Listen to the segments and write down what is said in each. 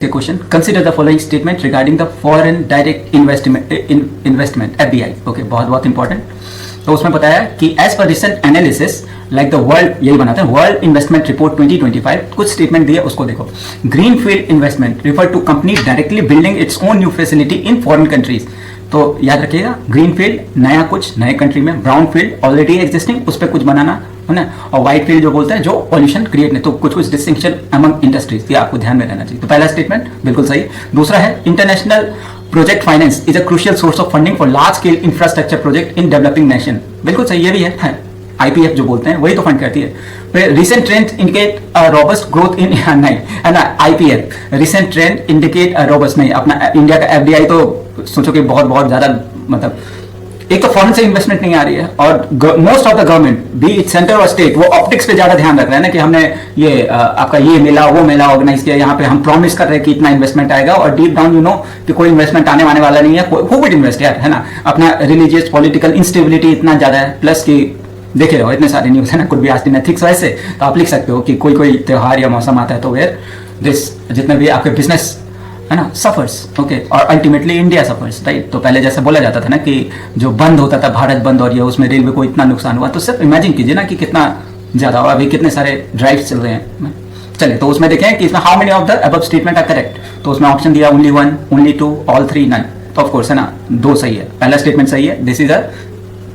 Question. Consider the following statement regarding the foreign direct investment FDI. Okay, बहुत important. तो उसमें बताया कि as per recent analysis like the world, यही बनाते हैं वर्ल्ड इन्वेस्टमेंट रिपोर्ट 2025, कुछ स्टेटमेंट दिए उसको देखो. Green field investment refer to company directly building its own new facility in foreign countries. तो याद रखिएगा, ग्रीन फील्ड नया कुछ नए कंट्री में, ब्राउन फील्ड ऑलरेडी एग्जिस्टिंग उस पर कुछ बनाना है ना, और व्हाइट फील्ड जो बोलते हैं जो पॉल्यूशन क्रिएट नहीं. तो कुछ डिस्टिंक्शन अमंग इंडस्ट्रीज, ये आपको ध्यान में रहना चाहिए. तो पहला स्टेटमेंट बिल्कुल सही. दूसरा है international project finance is a crucial source of funding for large scale infrastructure project in developing nation. बिल्कुल सही, ये भी है. आईपीएफ जो बोलते हैं वही तो फंड करती है. फिर recent trend indicate a robust growth in नहीं है ना, IPF recent trend indicate a robust नहीं. अपना इंडिया का एफडीआई तो सोचो कि बहुत ज्यादा, मतलब एक तो फॉरेन से इन्वेस्टमेंट नहीं आ रही है, और most of the government B it centre और स्टेट वो ऑप्टिक्स पे ज्यादा ध्यान रख रहे हैं ना, कि हमने ये आपका ये मेला वो मेला ऑर्गेनाइज किया, यहाँ पे हम प्रॉमिस कर रहे हैं कि इतना इन्वेस्टमेंट आएगा, और डीप डाउन यू नो कि कोई इन्वेस्टमेंट आने वाला नहीं है. हु वुड इन्वेस्ट यार, है ना. अपना रिलीजियस पॉलिटिकल इंस्टेबिलिटी इतना ज्यादा है, प्लस कि देखे रहो इतने सारे न्यूज है ना, कुछ भी आज दिन एथिक्स. वैसे तो आप लिख सकते हो कि कोई त्योहार या मौसम आता है तो वेयर दिस जितने भी आपके बिजनेस है ना सफर्स. ओके, और अल्टीमेटली इंडिया सफर्स, राइट. तो पहले जैसे बोला जाता था ना कि जो बंद होता था भारत बंद, और ये उसमें रेलवे को इतना नुकसान हुआ, तो सिर्फ इमेजिन कीजिए ना कि कितना ज्यादा हुआ. अभी कितने सारे ड्राइव्स चल रहे हैं. चलिए, तो उसमें देखें कि इसमें how many of the above statement are correct. तो उसमें ऑप्शन दिया ओनली 1, ओनली 2, ऑल 3, नन. तो ऑफ कोर्स है ना, 2 सही है. पहला स्टेटमेंट सही है. दिस इज अ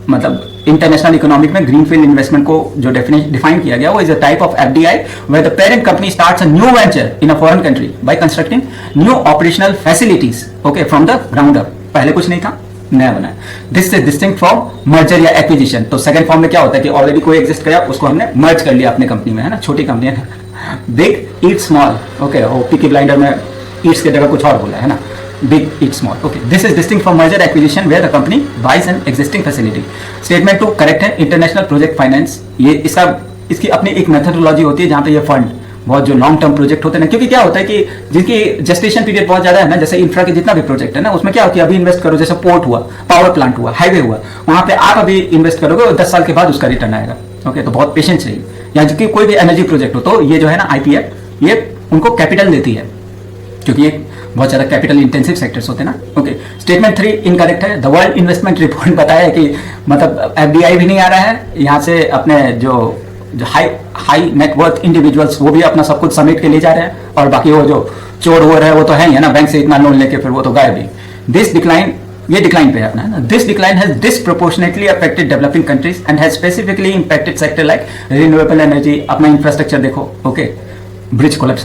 मतलब इंटरनेशनल इकोनॉमिक में ग्रीनफील्ड इन्वेस्टमेंट को जो डिफाइन किया गया वो is a type of FDI where the parent company starts a new venture in a foreign country by constructing new operational facilities, okay, from the ground up. पहले कुछ नहीं था, नया बना है. This is distinct from merger या acquisition. तो second form में क्या होता है कि ऑलरेडी कोई एग्जिस्ट किया, उसको हमने मर्ज कर लिया अपने कंपनी में, है ना. छोटी कंपनी है, big eat small. Okay, Peaky blinder में ईट्स की जगह कुछ और बोला है ना, big eat small. Okay, this is distinct from merger acquisition where the company buys an existing facility. Statement 2 correct है. इंटरनेशनल प्रोजेक्ट फाइनेंस, ये इसकी अपनी एक मेथोडोलॉजी होती है जहां पे ये फंड बहुत जो लॉन्ग टर्म प्रोजेक्ट होते हैं ना, क्योंकि क्या होता है कि जिनकी जेस्टेशन पीरियड बहुत ज्यादा है ना, जैसे इंफ्रा के जितना भी प्रोजेक्ट है ना, उसमें क्या होती है, अभी इन्वेस्ट करो, जैसे पोर्ट हुआ, पावर प्लांट हुआ, हाईवे हुआ, वहां पे आप अभी इन्वेस्ट करोगे और 10 साल के बाद उसका रिटर्न आएगा. ओके, तो बहुत पेशेंस चाहिए. या कोई भी एनर्जी प्रोजेक्ट हो, तो ये जो है ना आईपीएफ, ये उनको कैपिटल देती है, क्योंकि ये बहुत ज्यादा कैपिटल इंटेंसिव सेक्टर्स होते हैं ना. ओके, स्टेटमेंट 3 इनकरेक्ट है. द वर्ल्ड इन्वेस्टमेंट रिपोर्ट बताया कि मतलब एफडीआई भी नहीं आ रहा है यहाँ से, अपने जो हाई नेटवर्थ इंडिविजुअल्स वो भी अपना सब कुछ समेट के ले जा रहे हैं, और बाकी वो जो चोर हो रहे हैं वो तो है ही है ना, बैंक से इतना लोन लेके फिर वो तो गायब ही. दिस डिक्लाइन, ये डिक्लाइन पे है अपना, है ना. This decline has disproportionately affected developing countries and has specifically impacted sector like renewable energy. अपना इंफ्रास्ट्रक्चर देखो, ओके, ब्रिज कोलैप्स